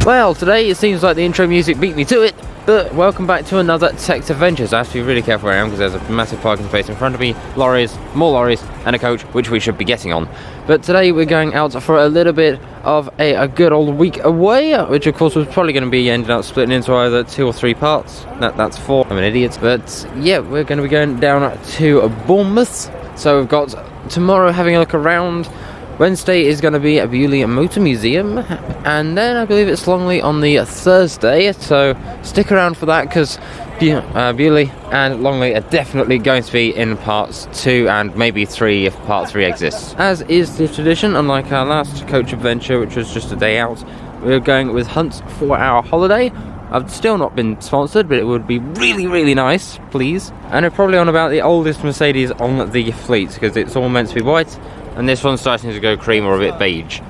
Well, today it seems like the intro music beat me to it, but welcome back to another Tech Adventures. I have to be really careful where I am because there's a massive parking space in front of me, lorries, more lorries, and a coach, which we should be getting on. But today we're going out for a little bit of a good old week away, which of course was probably going to be ended up splitting into either 2 or 3 parts. That's 4. I'm an idiot. But yeah, we're going to be going down to Bournemouth. So we've got tomorrow having a look around. Wednesday is going to be at Bewley Motor Museum, and then I believe it's Longley on the Thursday, so stick around for that because Bewley and Longley are definitely going to be in parts 2 and maybe 3 if part 3 exists. As is the tradition, unlike our last coach adventure, which was just a day out, we're going with Hunt's 4-hour holiday. I've still not been sponsored, but it would be really nice, please. And we're probably on about the oldest Mercedes on the fleet because it's all meant to be white. And this one's starting to go cream or a bit beige.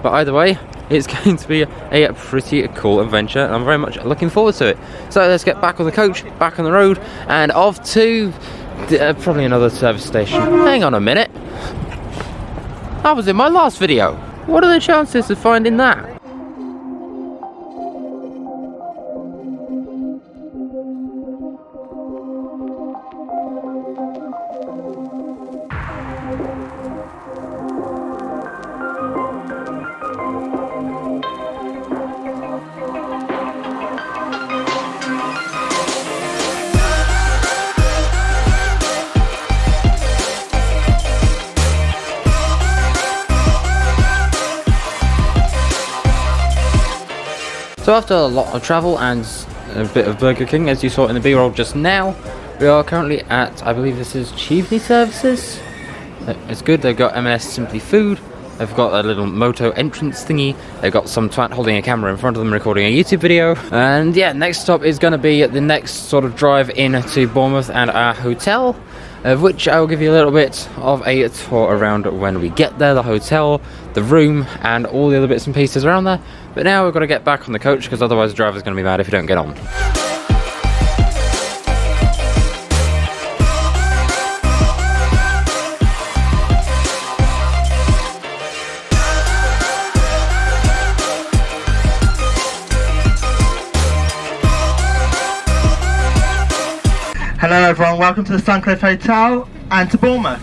But either way, it's going to be a pretty cool adventure, and I'm very much looking forward to it. So let's get back on the coach, back on the road, and off to probably another service station. Hang on a minute. I was in my last video. What are the chances of finding that? So after a lot of travel and a bit of Burger King, as you saw in the B-roll just now, we are currently at, I believe this is Cheveley Services. It's good, they've got M&S Simply Food, they've got a little moto entrance thingy, they've got some twat holding a camera in front of them recording a YouTube video, and yeah, next stop is going to be the next sort of drive in to Bournemouth and our hotel, of which I will give you a little bit of a tour around when we get there, the hotel, the room, and all the other bits and pieces around there. But now we've got to get back on the coach because otherwise the driver's going to be mad if you don't get on. Hello everyone, welcome to the Suncliff Hotel and to Bournemouth.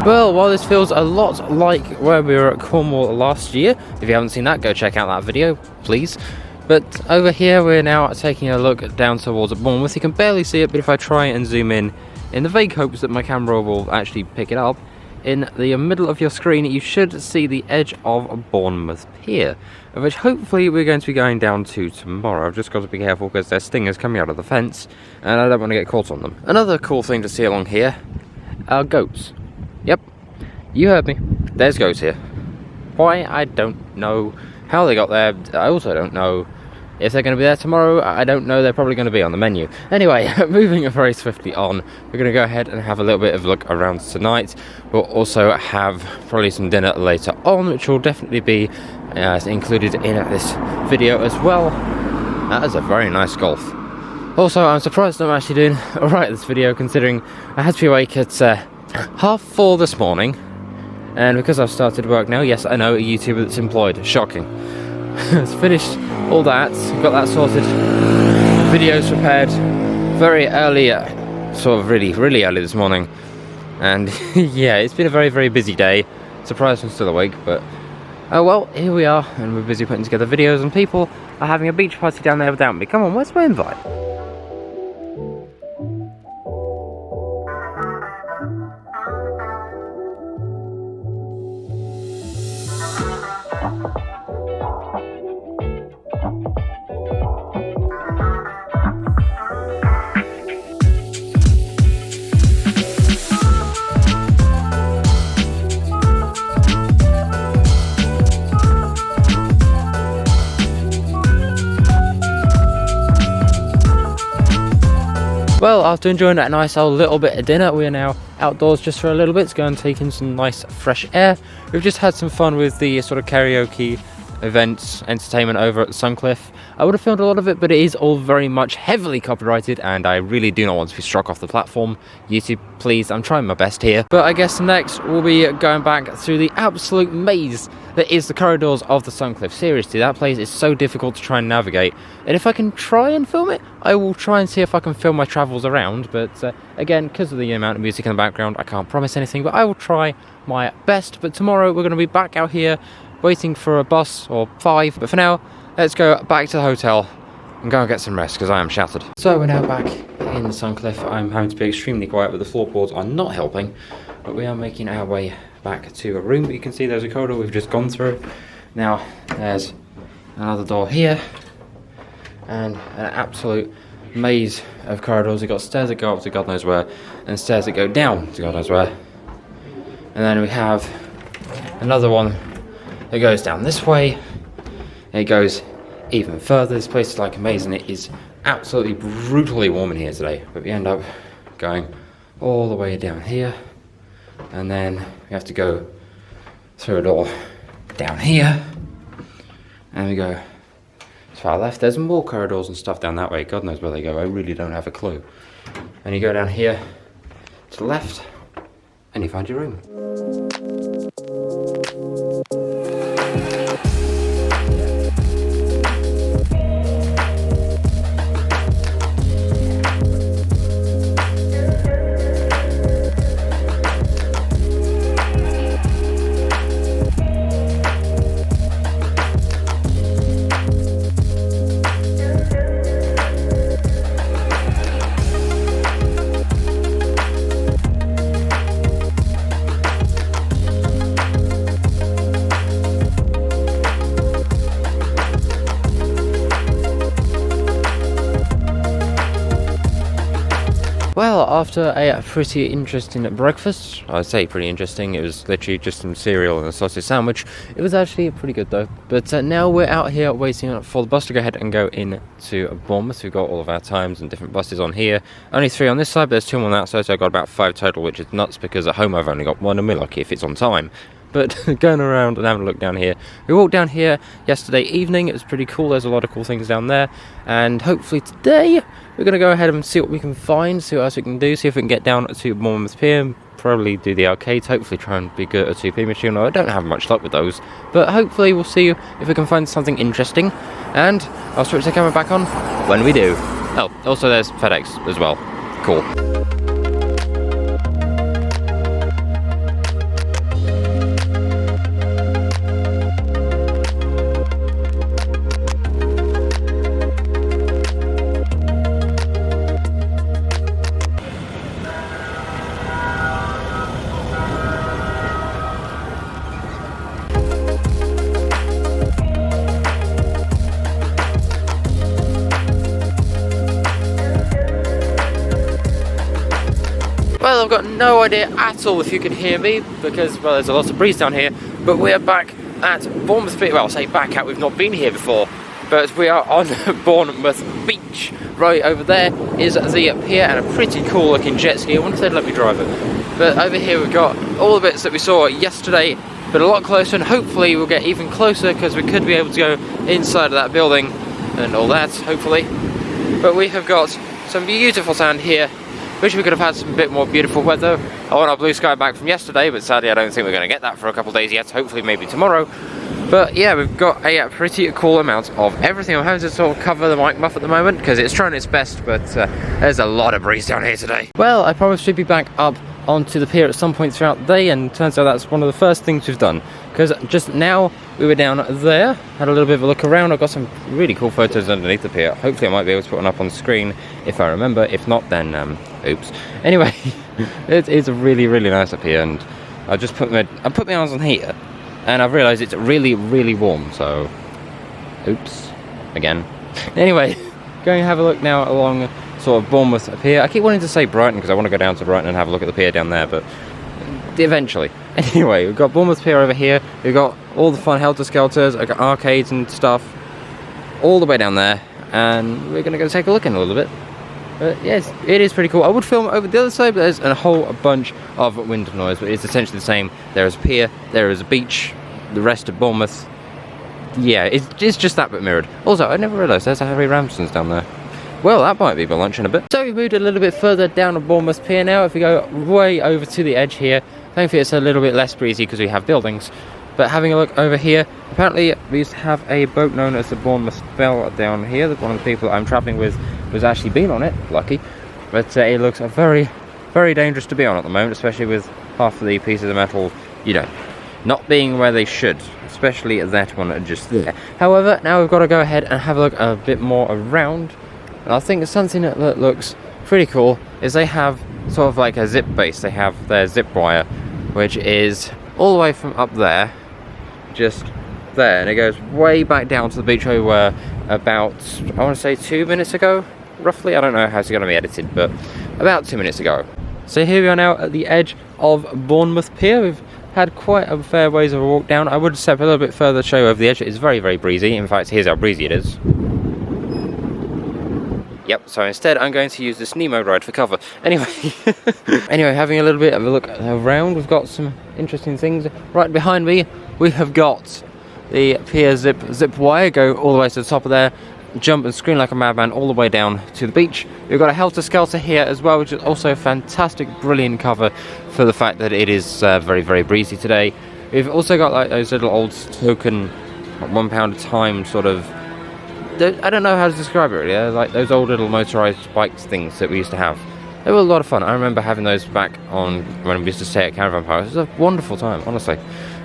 Well, while this feels a lot like where we were at Cornwall last year, if you haven't seen that, go check out that video, please. But over here, we're now taking a look down towards Bournemouth. You can barely see it, but if I try and zoom in the vague hopes that my camera will actually pick it up, in the middle of your screen, you should see the edge of Bournemouth Pier, which hopefully we're going to be going down to tomorrow. I've just got to be careful because there's stingers coming out of the fence, and I don't want to get caught on them. Another cool thing to see along here are goats. Yep, you heard me. There's goats here. Why? I don't know. How they got there, I also don't know. If they're going to be there tomorrow, I don't know. They're probably going to be on the menu. Anyway, moving very swiftly on, we're going to go ahead and have a little bit of a look around tonight. We'll also have probably some dinner later on, which will definitely be included in this video as well. That is a very nice Golf. Also, I'm surprised I'm actually doing alright this video, considering I had to be awake at 4:30 this morning, and because I've started work now, yes, I know, a YouTuber that's employed, shocking. It's finished all that, got that sorted, videos prepared very early, sort of really early this morning, and yeah, it's been a very busy day. Surprised I'm still awake, but oh well, here we are, and we're busy putting together videos, and people are having a beach party down there without me. Come on, where's my invite? Well, after enjoying that nice old little bit of dinner, we are now outdoors just for a little bit to go and take in some nice fresh air. We've just had some fun with the sort of karaoke events, entertainment over at the Suncliff. I would have filmed a lot of it, but it is all very much heavily copyrighted, and I really do not want to be struck off the platform. YouTube, please, I'm trying my best here. But I guess next we'll be going back through the absolute maze that is the corridors of the Suncliff. Seriously, that place is so difficult to try and navigate, and if I can try and film it, I will try and see if I can film my travels around, but again, because of the amount of music in the background, I can't promise anything, but I will try my best. But tomorrow we're going to be back out here waiting for a bus or 5, but for now, let's go back to the hotel and go and get some rest, because I am shattered. So we're now back in the Suncliff. I'm having to be extremely quiet, but the floorboards are not helping, but we are making our way back to a room. But you can see there's a corridor we've just gone through. Now there's another door here, and an absolute maze of corridors. We've got stairs that go up to God knows where, and stairs that go down to God knows where. And then we have another one that goes down this way. It goes even further. This place is like amazing. It is absolutely brutally warm in here today, but we end up going all the way down here, and then we have to go through a door down here, and we go as far left. There's more corridors and stuff down that way. God knows where they go. I really don't have a clue. And you go down here to the left, and you find your room. Well, after a pretty interesting breakfast, I'd say pretty interesting, it was literally just some cereal and a sausage sandwich. It was actually pretty good though. But now we're out here waiting for the bus to go ahead and go into Bournemouth. We've got all of our times and different buses on here. Only 3 on this side, but there's 2 on that side, so I've got about 5 total, which is nuts because at home I've only got 1 and we're lucky if it's on time. But going around and having a look down here, we walked down here yesterday evening. It was pretty cool. There's a lot of cool things down there, and hopefully today we're going to go ahead and see what we can find, see what else we can do, see if we can get down to Bournemouth Pier, probably do the arcades, hopefully try and be good at a 2p machine. I don't have much luck with those, but hopefully we'll see if we can find something interesting, and I'll switch the camera back on when we do. Oh, also there's FedEx as well. Cool. Well, I've got no idea at all if you can hear me, because, well, there's a lot of breeze down here, but we're back at Bournemouth Beach. Well, I'll say back at, we've not been here before, but we are on Bournemouth Beach. Right over there is the pier and a pretty cool looking jet ski. I wonder if they'd let me drive it. But over here we've got all the bits that we saw yesterday, but a lot closer, and hopefully we'll get even closer because we could be able to go inside of that building and all that, hopefully. But we have got some beautiful sand here. Wish we could have had some bit more beautiful weather. I want our blue sky back from yesterday, but sadly I don't think we're going to get that for a couple of days yet. Hopefully maybe tomorrow. But yeah, we've got a pretty cool amount of everything. I'm having to sort of cover the mic muff at the moment because it's trying its best, but there's a lot of breeze down here today. Well, I promised we'd be back up onto the pier at some point throughout the day, and turns out that's one of the first things we've done. Because just now we were down there, had a little bit of a look around. I've got some really cool photos underneath the pier. Hopefully I might be able to put one up on the screen if I remember. If not, then oops. Anyway, it's really, really nice up here, and I put my arms on here, and I've realised it's really, really warm. So, oops, again. Anyway, going to have a look now along sort of Bournemouth pier. I keep wanting to say Brighton because I want to go down to Brighton and have a look at the pier down there, but eventually. Anyway, we've got Bournemouth pier over here. We've got all the fun helter-skelters. I've got arcades and stuff all the way down there, and we're going to go take a look in a little bit. But yes, it is pretty cool. I would film over the other side, but there's a whole bunch of wind noise, but it's essentially the same. There is a pier, there is a beach, the rest of Bournemouth. Yeah, it's just that bit mirrored. Also, I never realised there's a Harry Ramsden's down there. Well, that might be my lunch in a bit. So we moved a little bit further down the Bournemouth pier now. If we go way over to the edge here, thankfully it's a little bit less breezy because we have buildings. But having a look over here, apparently we used to have a boat known as the Bournemouth Belle down here. That one of the people I'm travelling with was actually been on it, lucky. But it looks very, very dangerous to be on at the moment, especially with half of the pieces of metal, you know, not being where they should. Especially that one just there. However, now we've got to go ahead and have a look a bit more around. And I think something that looks pretty cool is they have sort of like a zip base. They have their zip wire, which is all the way from up there, just there, and it goes way back down to the beach where we were about, I want to say 2 minutes ago, roughly. I don't know how it's going to be edited, but about 2 minutes ago. So here we are now at the edge of Bournemouth Pier. We've had quite a fair ways of a walk down. I would step a little bit further to show you over the edge. It's very, very breezy. In fact, here's how breezy it is. Yep, so instead I'm going to use this Nemo ride for cover. Anyway, having a little bit of a look around, we've got some interesting things. Right behind me, we have got the pier zip wire, go all the way to the top of there, jump and scream like a madman all the way down to the beach. We've got a Helter Skelter here as well, which is also a fantastic, brilliant cover for the fact that it is very, very breezy today. We've also got like those little old token £1 a time sort of, I don't know how to describe it really, like those old little motorised bikes things that we used to have. They were a lot of fun. I remember having those back on when we used to stay at Caravan Park. It was a wonderful time, honestly.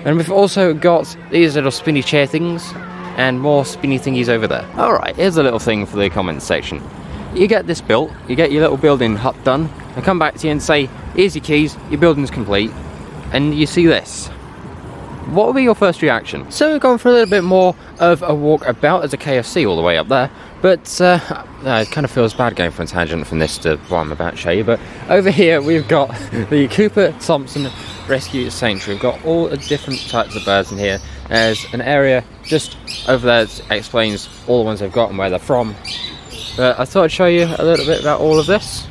And we've also got these little spinny chair things and more spinny thingies over there. Alright, here's a little thing for the comments section. You get this built, you get your little building hut done, they come back to you and say, here's your keys, your building's complete, and you see this. What would be your first reaction? So we've gone for a little bit more of a walk about. There's a KFC all the way up there, but it kind of feels bad going for a tangent from this to what I'm about to show you. But over here we've got the Cooper Thompson Rescue Sanctuary. We've got all the different types of birds in here. There's an area just over there that explains all the ones they've got and where they're from. But I thought I'd show you a little bit about all of this.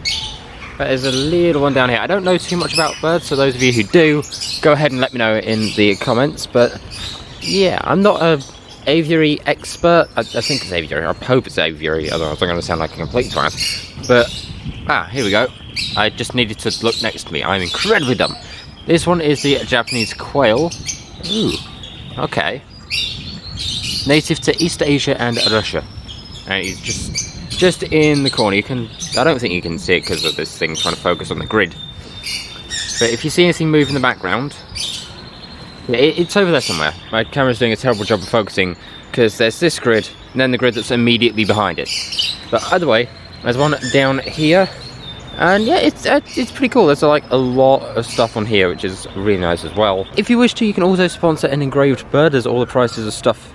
There's a little one down here. I don't know too much about birds, so those of you who do, go ahead and let me know in the comments. But yeah, I'm not a aviary expert. I think it's aviary. I hope it's aviary, otherwise I'm going to sound like a complete twat. But, here we go. I just needed to look next to me. I'm incredibly dumb. This one is the Japanese quail. Ooh, okay. Native to East Asia and Russia. And he's just in the corner. I don't think you can see it because of this thing trying to focus on the grid. But if you see anything move in the background, it's over there somewhere. My camera's doing a terrible job of focusing because there's this grid and then the grid that's immediately behind it. But either way, there's one down here, and yeah, it's pretty cool. There's like a lot of stuff on here, which is really nice as well. If you wish to, you can also sponsor an engraved bird. There's all the prices of stuff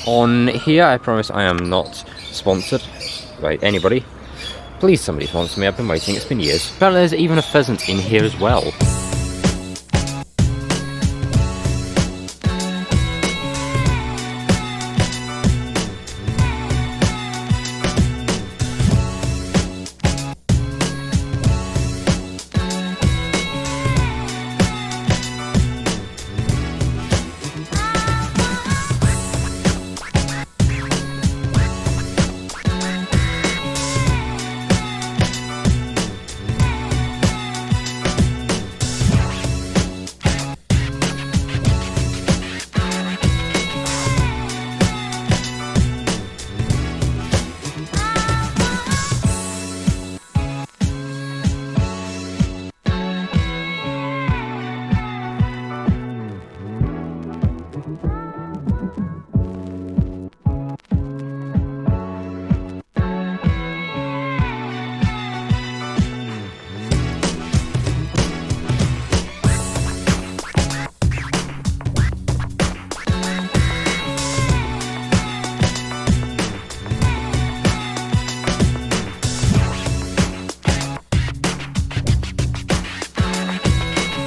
on here. I promise I am not sponsored by anybody. Please somebody sponsor me, I've been waiting, it's been years. Apparently there's even a pheasant in here as well.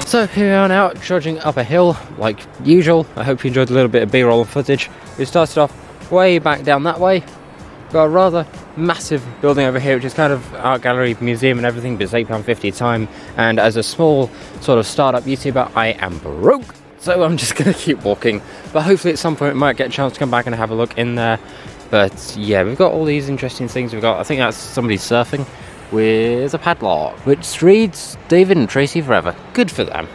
So here we are now, trudging up a hill like usual. I hope you enjoyed a little bit of B-roll footage. We started off way back down that way. Got a rather massive building over here, which is kind of art gallery, museum and everything, but it's £8.50 a time. And as a small sort of startup YouTuber, I am broke, so I'm just gonna keep walking. But hopefully at some point we might get a chance to come back and have a look in there. But yeah, we've got all these interesting things. We've got, I think that's somebody surfing with a padlock, which reads David and Tracy forever. Good for them.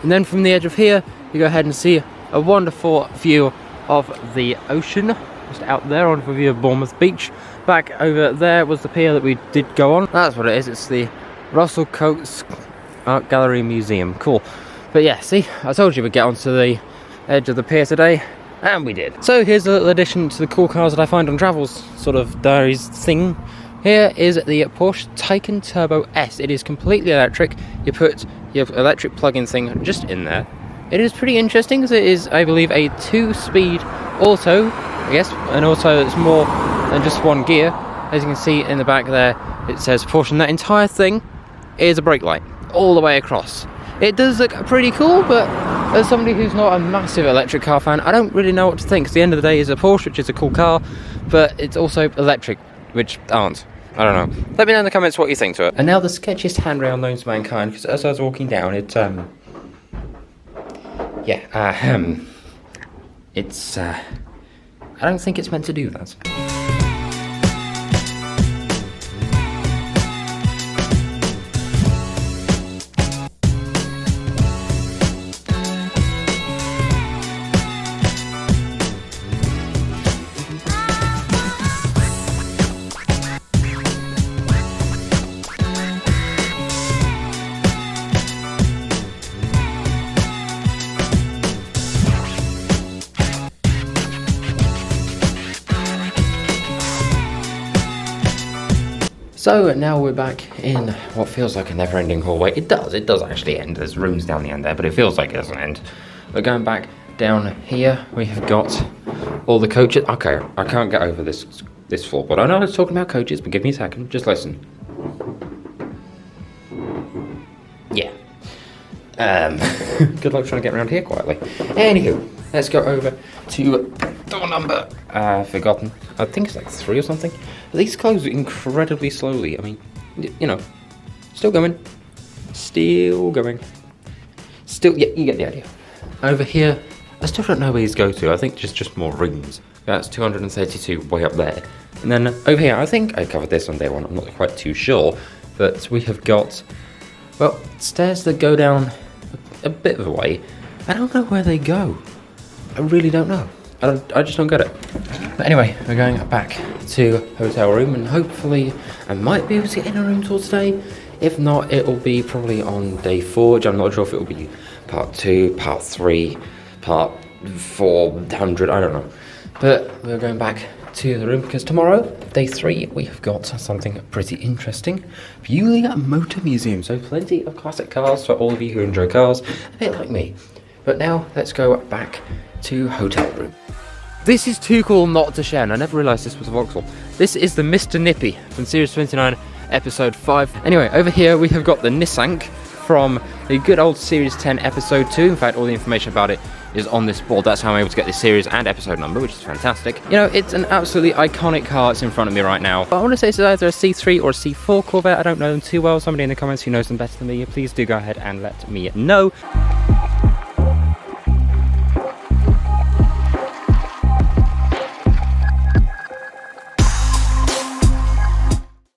And then from the edge of here, you go ahead and see a wonderful view of the ocean, just out there on the view of Bournemouth Beach. Back over there was the pier that we did go on. That's what it is, it's the Russell Coates Art Gallery Museum. Cool. But yeah, see, I told you we'd get onto the edge of the pier today, and we did. So here's a little addition to the cool cars that I find on Travel's sort of diaries thing. Here is the Porsche Taycan Turbo S. It is completely electric. You put your electric plug-in thing just in there. It is pretty interesting because it is, I believe, a 2-speed auto, I guess, an auto that's more than just one gear. As you can see in the back there, it says Porsche, and that entire thing is a brake light all the way across. It does look pretty cool, but as somebody who's not a massive electric car fan, I don't really know what to think, because at the end of the day, it's a Porsche, which is a cool car, but it's also electric, which aren't. I don't know. Let me know in the comments what you think to it. And now the sketchiest handrail known to mankind, because as I was walking down, it's I don't think it's meant to do that. So now we're back in what feels like a never-ending hallway. It does actually end. There's rooms down the end there, but it feels like it doesn't end. We're going back down here. We have got all the coaches. Okay, I can't get over this floorboard. I know I was talking about coaches, but give me a second. Just listen. Yeah. Good luck trying to get around here quietly. Anywho, let's go over to door number forgotten. I think it's like 3 or something. These close incredibly slowly. I mean, you know, still going. Still going. Still, yeah, you get the idea. Over here, I still don't know where these go to. I think just more rooms. That's 232 way up there. And then over here, I think I covered this on day one. I'm not quite too sure. But we have got, well, stairs that go down a bit of a way. I don't know where they go. I really don't know. I just don't get it. But anyway, we're going back to hotel room, and hopefully I might be able to get in a room tour today. If not, it will be probably on day 4, which I'm not sure if it will be part 2, part 3, part 400, I don't know. But we're going back to the room because tomorrow, day 3, we have got something pretty interesting. Viewing a motor museum, so plenty of classic cars for all of you who enjoy cars, a bit like me. But now, let's go back to hotel room. This is too cool not to share, and I never realised this was a Vauxhall. This is the Mr. Nippy from Series 29, Episode 5. Anyway, over here we have got the Nissan from the good old Series 10, Episode 2. In fact, all the information about it is on this board. That's how I'm able to get this series and episode number, which is fantastic. You know, it's an absolutely iconic car that's in front of me right now. But I want to say it's either a C3 or a C4 Corvette. I don't know them too well. Somebody in the comments who knows them better than me, please do go ahead and let me know.